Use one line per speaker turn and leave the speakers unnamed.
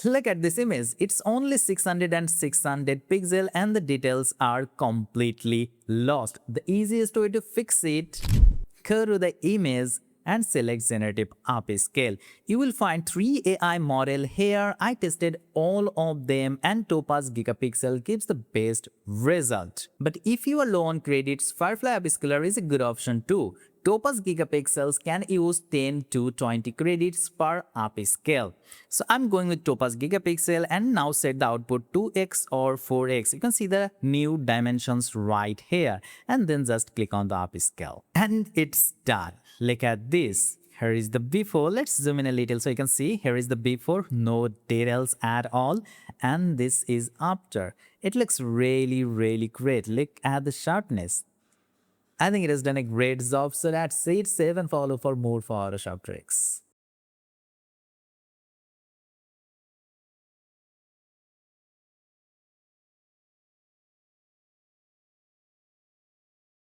Look at this image. It's only 600 and 600 pixel and the details are completely lost. The easiest way to fix it, go to the image and select Generative Upscale. You will find 3 AI model here. I tested all of them and Topaz Gigapixel gives the best result. But if you are low on credits, Firefly Upscaler is a good option too. Topaz Gigapixels can use 10 to 20 credits per upscale. So I'm going with Topaz Gigapixel and now set the output 2x or 4x. You can see the new dimensions right here and then just click on the upscale. And it's done. Look at this. Here is the before. Let's zoom in a little so you can see. Here is the before, no details at all. And this is after. It looks really great. Look at the sharpness. I think it has done a great job, so that's it. Save and follow for more Photoshop tricks.